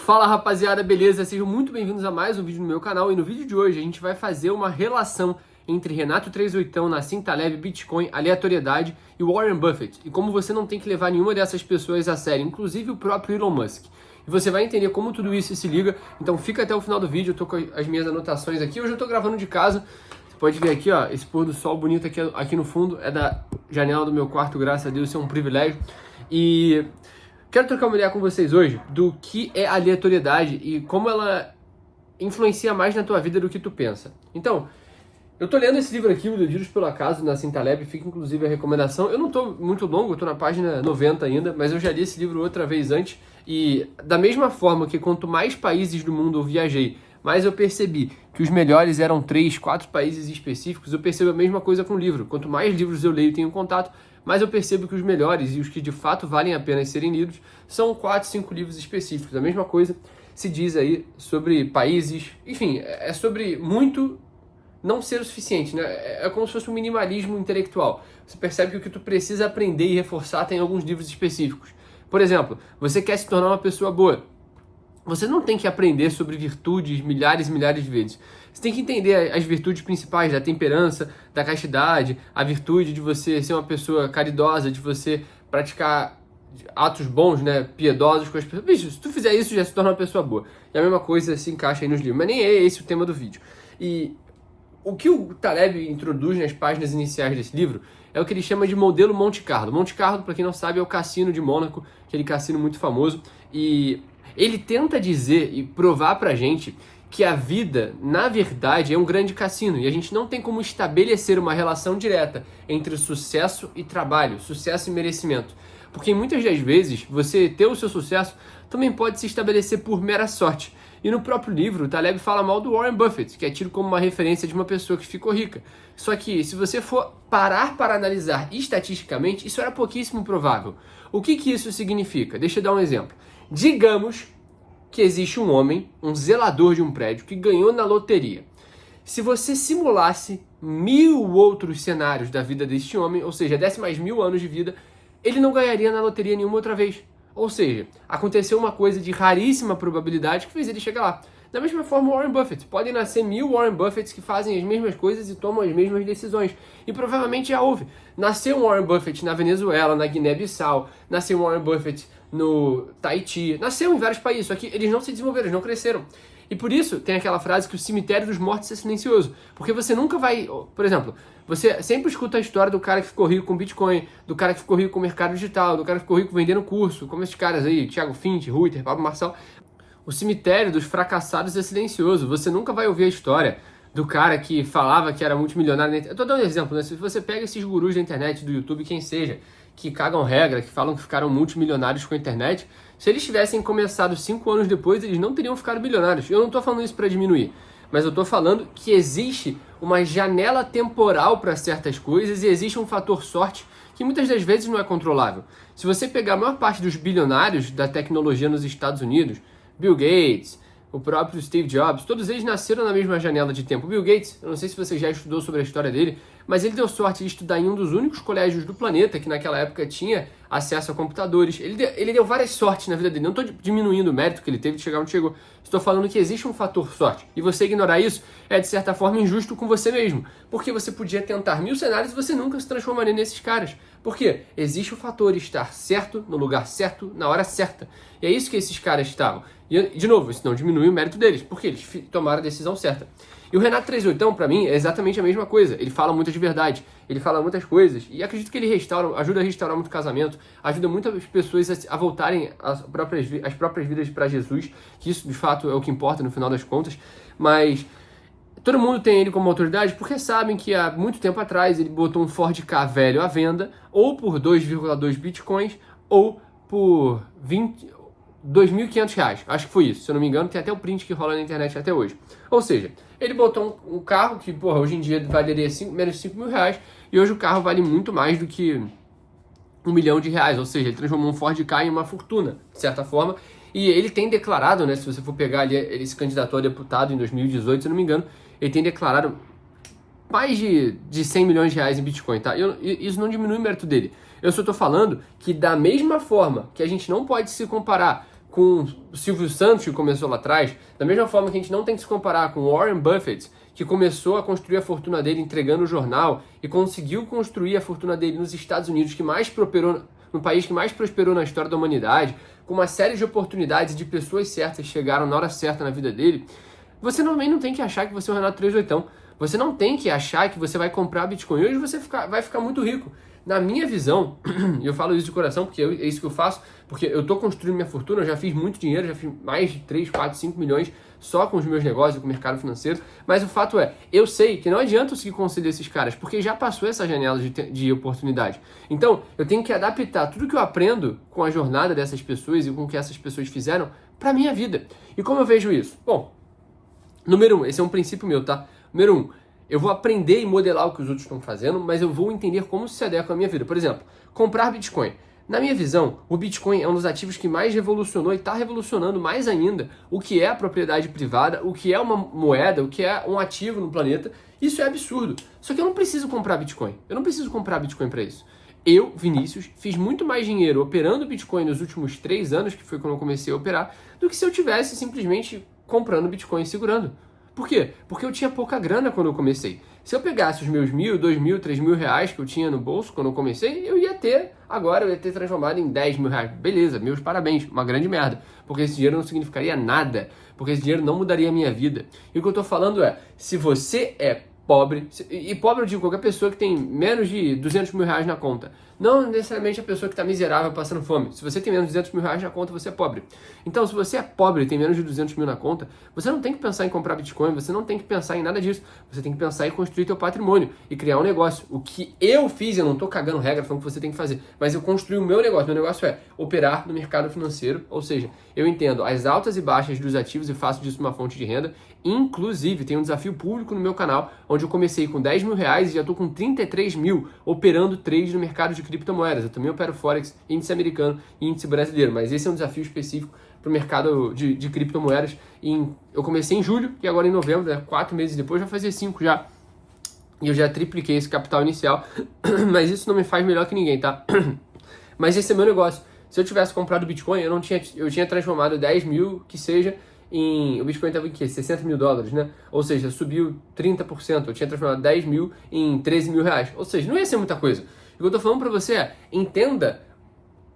Fala rapaziada, beleza? Sejam muito bem-vindos a mais um vídeo no meu canal e no vídeo de hoje a gente vai fazer uma relação entre Renato 38, Nassim Taleb, Bitcoin, aleatoriedade e Warren Buffett e como você não tem que levar nenhuma dessas pessoas a sério, inclusive o próprio Elon Musk. E você vai entender como tudo isso se liga, então fica até o final do vídeo, eu tô com as minhas anotações aqui, hoje eu tô gravando de casa. Você pode ver aqui, ó, esse pôr do sol bonito aqui no fundo, é da janela do meu quarto, graças a Deus, isso é um privilégio. E quero trocar uma ideia com vocês hoje do que é aleatoriedade e como ela influencia mais na tua vida do que tu pensa. Então, eu tô lendo esse livro aqui, o Giros pelo Acaso, Nassim Taleb, fica inclusive a recomendação. Eu não tô muito longo, eu tô na página 90 ainda, mas eu já li esse livro outra vez antes e da mesma forma que quanto mais países do mundo eu viajei, mais eu percebi que os melhores eram 3, 4 países específicos, eu percebo a mesma coisa com o livro. Quanto mais livros eu leio e tenho contato, mas eu percebo que os melhores e os que de fato valem a pena serem lidos são 4, 5 livros específicos. A mesma coisa se diz aí sobre países, enfim, é sobre muito não ser o suficiente, né? É como se fosse um minimalismo intelectual. Você percebe que o que tu precisa aprender e reforçar tem alguns livros específicos. Por exemplo, você quer se tornar uma pessoa boa. Você não tem que aprender sobre virtudes milhares e milhares de vezes. Você tem que entender as virtudes principais da temperança, da castidade, a virtude de você ser uma pessoa caridosa, de você praticar atos bons, né, piedosos com as pessoas. Bicho, se tu fizer isso, já se torna uma pessoa boa. E a mesma coisa se encaixa aí nos livros. Mas nem é esse o tema do vídeo. E o que o Taleb introduz nas páginas iniciais desse livro é o que ele chama de modelo Monte Carlo. Monte Carlo, para quem não sabe, é o cassino de Mônaco, aquele cassino muito famoso. E ele tenta dizer e provar pra gente que a vida, na verdade, é um grande cassino e a gente não tem como estabelecer uma relação direta entre sucesso e trabalho, sucesso e merecimento. Porque muitas das vezes, você ter o seu sucesso também pode se estabelecer por mera sorte. E no próprio livro, o Taleb fala mal do Warren Buffett, que é tido como uma referência de uma pessoa que ficou rica. Só que, se você for parar para analisar estatisticamente, isso era pouquíssimo provável. O que isso significa? Deixa eu dar um exemplo. Digamos que existe um homem, um zelador de um prédio, que ganhou na loteria. Se você simulasse 1000 outros cenários da vida deste homem, ou seja, desse mais 1000 anos de vida, ele não ganharia na loteria nenhuma outra vez. Ou seja, aconteceu uma coisa de raríssima probabilidade que fez ele chegar lá. Da mesma forma, o Warren Buffett. Podem nascer 1000 Warren Buffetts que fazem as mesmas coisas e tomam as mesmas decisões. E provavelmente já houve. Nasceu um Warren Buffett na Venezuela, na Guiné-Bissau. Nasceu um Warren Buffett no Tahiti. Nasceu em vários países, só que eles não se desenvolveram, eles não cresceram. E por isso tem aquela frase que o cemitério dos mortos é silencioso. Porque você nunca vai... Por exemplo, você sempre escuta a história do cara que ficou rico com Bitcoin, do cara que ficou rico com o mercado digital, do cara que ficou rico vendendo curso, como esses caras aí, Thiago Fint, Ruiter, Pablo Marçal. O cemitério dos fracassados é silencioso. Você nunca vai ouvir a história do cara que falava que era multimilionário. Eu tô dando um exemplo, né? Se você pega esses gurus da internet, do YouTube, quem seja, que cagam regra, que falam que ficaram multimilionários com a internet, se eles tivessem começado 5 anos depois, eles não teriam ficado bilionários. Eu não tô falando isso para diminuir, mas eu tô falando que existe uma janela temporal para certas coisas e existe um fator sorte que muitas das vezes não é controlável. Se você pegar a maior parte dos bilionários da tecnologia nos Estados Unidos, Bill Gates, o próprio Steve Jobs, todos eles nasceram na mesma janela de tempo. Bill Gates, eu não sei se você já estudou sobre a história dele, mas ele deu sorte de estudar em um dos únicos colégios do planeta que naquela época tinha acesso a computadores. Ele deu várias sortes na vida dele. Não estou diminuindo o mérito que ele teve de chegar onde chegou. Estou falando que existe um fator sorte. E você ignorar isso é, de certa forma, injusto com você mesmo. Porque você podia tentar 1000 cenários e você nunca se transformaria nesses caras. Por quê? Existe o fator estar certo, no lugar certo, na hora certa. E é isso que esses caras estavam. E, de novo, isso não diminui o mérito deles, porque eles tomaram a decisão certa. E o Renato 38, para mim, é exatamente a mesma coisa. Ele fala muito de verdade, ele fala muitas coisas, e acredito que ele ajuda a restaurar muito casamento, ajuda muitas pessoas a voltarem as próprias vidas para Jesus, que isso, de fato, é o que importa no final das contas. Mas todo mundo tem ele como autoridade porque sabem que há muito tempo atrás ele botou um Ford Ka velho à venda, ou por 2,2 bitcoins, ou por 2.500 reais, acho que foi isso, se eu não me engano, tem até o print que rola na internet até hoje. Ou seja, ele botou um carro que, porra, hoje em dia valeria menos de 5 mil reais, e hoje o carro vale muito mais do que R$1 milhão, ou seja, ele transformou um Ford Ka em uma fortuna, de certa forma, e ele tem declarado, né, se você for pegar ali, ele se candidatou a deputado em 2018, se eu não me engano, ele tem declarado mais de 100 milhões de reais em Bitcoin, tá? Isso não diminui o mérito dele. Eu só tô falando que da mesma forma que a gente não pode se comparar com o Silvio Santos, que começou lá atrás, da mesma forma que a gente não tem que se comparar com Warren Buffett, que começou a construir a fortuna dele entregando o jornal e conseguiu construir a fortuna dele nos Estados Unidos, que mais prosperou, no país que mais prosperou na história da humanidade, com uma série de oportunidades e de pessoas certas chegaram na hora certa na vida dele. Você também não tem que achar que você é o Renato 38. Você não tem que achar que você vai comprar Bitcoin hoje e você vai ficar muito rico. Na minha visão, e eu falo isso de coração porque é isso que eu faço, porque eu estou construindo minha fortuna, eu já fiz muito dinheiro, já fiz mais de 3, 4, 5 milhões só com os meus negócios, com o mercado financeiro, mas o fato é, eu sei que não adianta eu seguir conselho desses caras, porque já passou essa janela de oportunidade. Então, eu tenho que adaptar tudo que eu aprendo com a jornada dessas pessoas e com o que essas pessoas fizeram para minha vida. E como eu vejo isso? Bom, número 1, esse é um princípio meu, tá? Número 1, eu vou aprender e modelar o que os outros estão fazendo, mas eu vou entender como isso se adequa à minha vida. Por exemplo, comprar Bitcoin. Na minha visão, o Bitcoin é um dos ativos que mais revolucionou e está revolucionando mais ainda o que é a propriedade privada, o que é uma moeda, o que é um ativo no planeta. Isso é absurdo. Só que eu não preciso comprar Bitcoin. Eu não preciso comprar Bitcoin para isso. Eu, Vinícius, fiz muito mais dinheiro operando Bitcoin nos últimos 3 anos, que foi quando eu comecei a operar, do que se eu tivesse simplesmente comprando Bitcoin e segurando. Por quê? Porque eu tinha pouca grana quando eu comecei. Se eu pegasse os meus 1.000, 2.000, 3.000 reais que eu tinha no bolso quando eu comecei, eu ia ter transformado em 10 mil reais. Beleza, meus parabéns, uma grande merda. Porque esse dinheiro não significaria nada. Porque esse dinheiro não mudaria a minha vida. E o que eu tô falando é, se você é pobre, e pobre eu digo qualquer pessoa que tem menos de 200 mil reais na conta, não necessariamente a pessoa que está miserável passando fome. Se você tem menos de 200 mil reais na conta, você é pobre. Então, se você é pobre e tem menos de 200 mil na conta, você não tem que pensar em comprar Bitcoin, você não tem que pensar em nada disso. Você tem que pensar em construir teu patrimônio e criar um negócio. O que eu fiz, eu não estou cagando regra falando que você tem que fazer, mas eu construí o meu negócio. Meu negócio é operar no mercado financeiro, ou seja, eu entendo as altas e baixas dos ativos e faço disso uma fonte de renda. Inclusive, tem um desafio público no meu canal, onde eu comecei com 10 mil reais e já estou com 33 mil operando trade no mercado de criptomoedas. Eu também opero Forex, índice americano e índice brasileiro, mas esse é um desafio específico para o mercado de criptomoedas. Eu comecei em julho e agora em novembro, 4 meses depois, vai fazer 5 já. E eu já tripliquei esse capital inicial, mas isso não me faz melhor que ninguém, tá? Mas esse é meu negócio. Se eu tivesse comprado Bitcoin, eu tinha transformado 10 mil, que seja, o Bitcoin estava em quê? 60 mil dólares, né? Ou seja, subiu 30%. Eu tinha transformado 10 mil em 13 mil reais. Ou seja, não ia ser muita coisa. O que eu tô falando para você é, entenda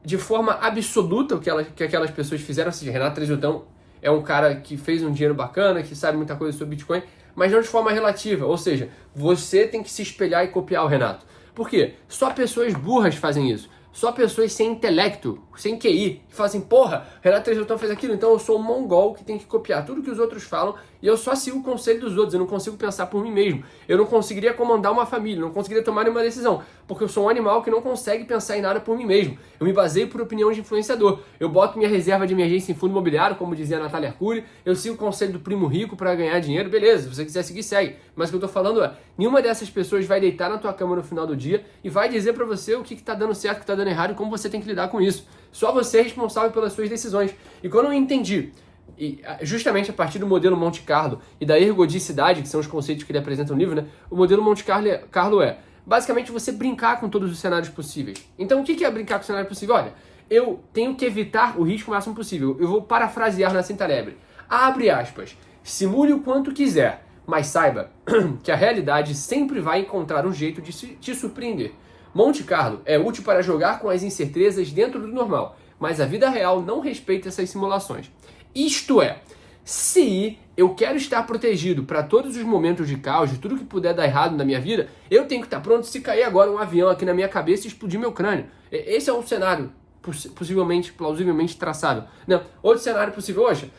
de forma absoluta o que aquelas pessoas fizeram. Ou seja, Renato 38 é um cara que fez um dinheiro bacana, que sabe muita coisa sobre Bitcoin, mas não de forma relativa. Ou seja, você tem que se espelhar e copiar o Renato. Por quê? Só pessoas burras fazem isso. Só pessoas sem intelecto, sem QI, que falam assim, porra, Renato 38 fez aquilo, então eu sou um mongol que tem que copiar tudo que os outros falam e eu só sigo o conselho dos outros, eu não consigo pensar por mim mesmo. Eu não conseguiria comandar uma família, não conseguiria tomar nenhuma decisão, porque eu sou um animal que não consegue pensar em nada por mim mesmo. Eu me baseio por opinião de influenciador. Eu boto minha reserva de emergência em fundo imobiliário, como dizia a Natália Arcuri, eu sigo o conselho do primo rico para ganhar dinheiro, beleza, se você quiser seguir, segue. Mas o que eu tô falando é, nenhuma dessas pessoas vai deitar na tua cama no final do dia e vai dizer para você o que tá dando certo, o que tá dando errado e como você tem que lidar com isso. Só você é responsável pelas suas decisões. E quando eu entendi, e justamente a partir do modelo Monte Carlo e da ergodicidade, que são os conceitos que ele apresenta no livro, né? O modelo Monte Carlo é basicamente você brincar com todos os cenários possíveis. Então o que é brincar com o cenário possível? Olha, eu tenho que evitar o risco o máximo possível. Eu vou parafrasear Nassim Taleb. Abre aspas. Simule o quanto quiser, mas saiba que a realidade sempre vai encontrar um jeito de te surpreender. Monte Carlo é útil para jogar com as incertezas dentro do normal, mas a vida real não respeita essas simulações. Isto é, se eu quero estar protegido para todos os momentos de caos, de tudo que puder dar errado na minha vida, eu tenho que estar pronto se cair agora um avião aqui na minha cabeça e explodir meu crânio. Esse é um cenário plausivelmente traçável. Não, outro cenário possível hoje,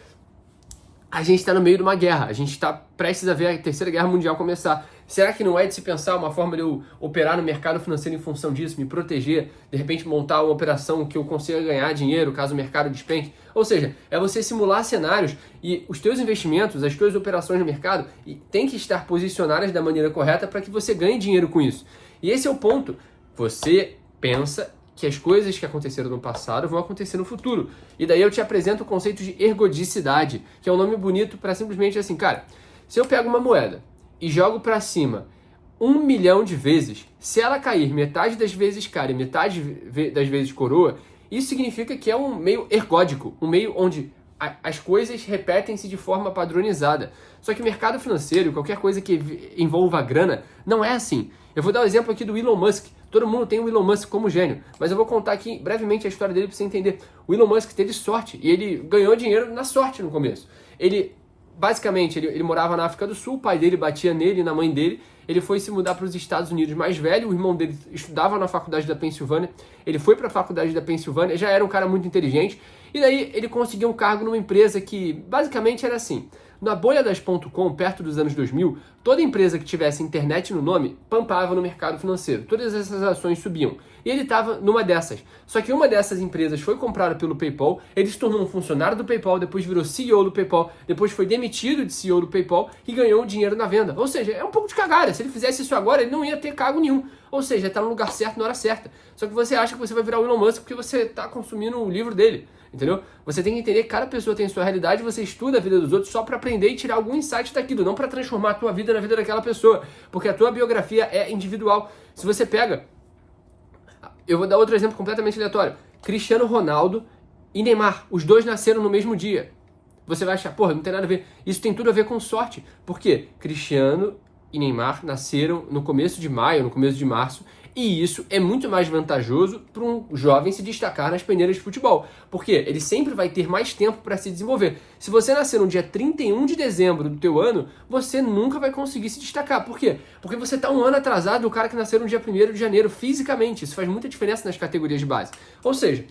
a gente está no meio de uma guerra, a gente está prestes a ver a Terceira Guerra Mundial começar. Será que não é de se pensar uma forma de eu operar no mercado financeiro em função disso, me proteger, de repente montar uma operação que eu consiga ganhar dinheiro caso o mercado despenque? Ou seja, é você simular cenários e os teus investimentos, as tuas operações no mercado têm que estar posicionadas da maneira correta para que você ganhe dinheiro com isso. E esse é o ponto. Você pensa que as coisas que aconteceram no passado vão acontecer no futuro. E daí eu te apresento o conceito de ergodicidade, que é um nome bonito para simplesmente assim, cara, se eu pego uma moeda e jogo para cima 1 milhão de vezes, se ela cair metade das vezes cara e metade das vezes coroa, Isso significa que é um meio ergódico, um meio onde as coisas repetem-se de forma padronizada. Só que o mercado financeiro, qualquer coisa que envolva grana, não é assim. Eu vou dar o exemplo aqui do Elon Musk. Todo mundo tem o Elon Musk como gênio, mas eu vou contar aqui brevemente a história dele para você entender. O Elon Musk teve sorte e ele ganhou dinheiro na sorte no começo. Basicamente, ele morava na África do Sul, o pai dele batia nele e na mãe dele. Ele foi se mudar para os Estados Unidos mais velho, o irmão dele estudava na faculdade da Pensilvânia, ele foi para a faculdade da Pensilvânia, já era um cara muito inteligente, e daí ele conseguiu um cargo numa empresa que basicamente era assim. Na bolha das .com, perto dos anos 2000, toda empresa que tivesse internet no nome pampava no mercado financeiro. Todas essas ações subiam. E ele estava numa dessas. Só que uma dessas empresas foi comprada pelo PayPal, ele se tornou um funcionário do PayPal, depois virou CEO do PayPal, depois foi demitido de CEO do PayPal e ganhou dinheiro na venda. Ou seja, é um pouco de cagada. Se ele fizesse isso agora, ele não ia ter cargo nenhum. Ou seja, está no lugar certo na hora certa. Só que você acha que você vai virar o Elon Musk porque você está consumindo o livro dele. Entendeu? Você tem que entender que cada pessoa tem sua realidade, você estuda a vida dos outros só para aprender e tirar algum insight daquilo, não para transformar a tua vida na vida daquela pessoa, porque a tua biografia é individual. Se você pega, eu vou dar outro exemplo completamente aleatório, Cristiano Ronaldo e Neymar, os dois nasceram no mesmo dia. Você vai achar, porra, não tem nada a ver. Isso tem tudo a ver com sorte. Por quê? Cristiano e Neymar nasceram no começo de maio, no começo de março, e isso é muito mais vantajoso para um jovem se destacar nas peneiras de futebol. Porque ele sempre vai ter mais tempo para se desenvolver. Se você nascer no dia 31 de dezembro do teu ano, você nunca vai conseguir se destacar. Por quê? Porque você está um ano atrasado do cara que nasceu no dia 1º de janeiro, fisicamente. Isso faz muita diferença nas categorias de base. Ou seja,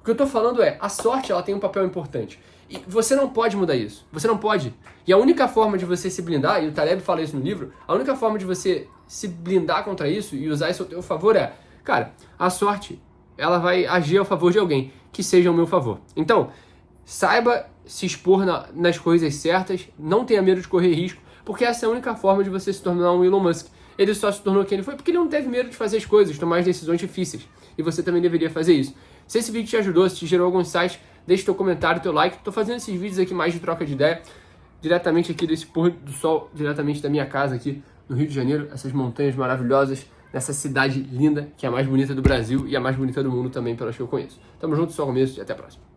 o que eu estou falando é, a sorte ela tem um papel importante. E você não pode mudar isso. Você não pode. E a única forma de você se blindar, e o Taleb fala isso no livro, a única forma de você se blindar contra isso e usar isso ao teu favor é, cara, a sorte, ela vai agir ao favor de alguém, que seja ao meu favor. Então, saiba se expor nas coisas certas, não tenha medo de correr risco, porque essa é a única forma de você se tornar um Elon Musk. Ele só se tornou quem ele foi porque ele não teve medo de fazer as coisas, tomar as decisões difíceis. E você também deveria fazer isso. Se esse vídeo te ajudou, se te gerou algum insight, deixe teu comentário, teu like. Tô fazendo esses vídeos aqui mais de troca de ideia, diretamente aqui desse pôr do sol, diretamente da minha casa aqui no Rio de Janeiro, essas montanhas maravilhosas, nessa cidade linda, que é a mais bonita do Brasil e a mais bonita do mundo também, pelas que eu conheço. Tamo junto, só começo e até a próxima.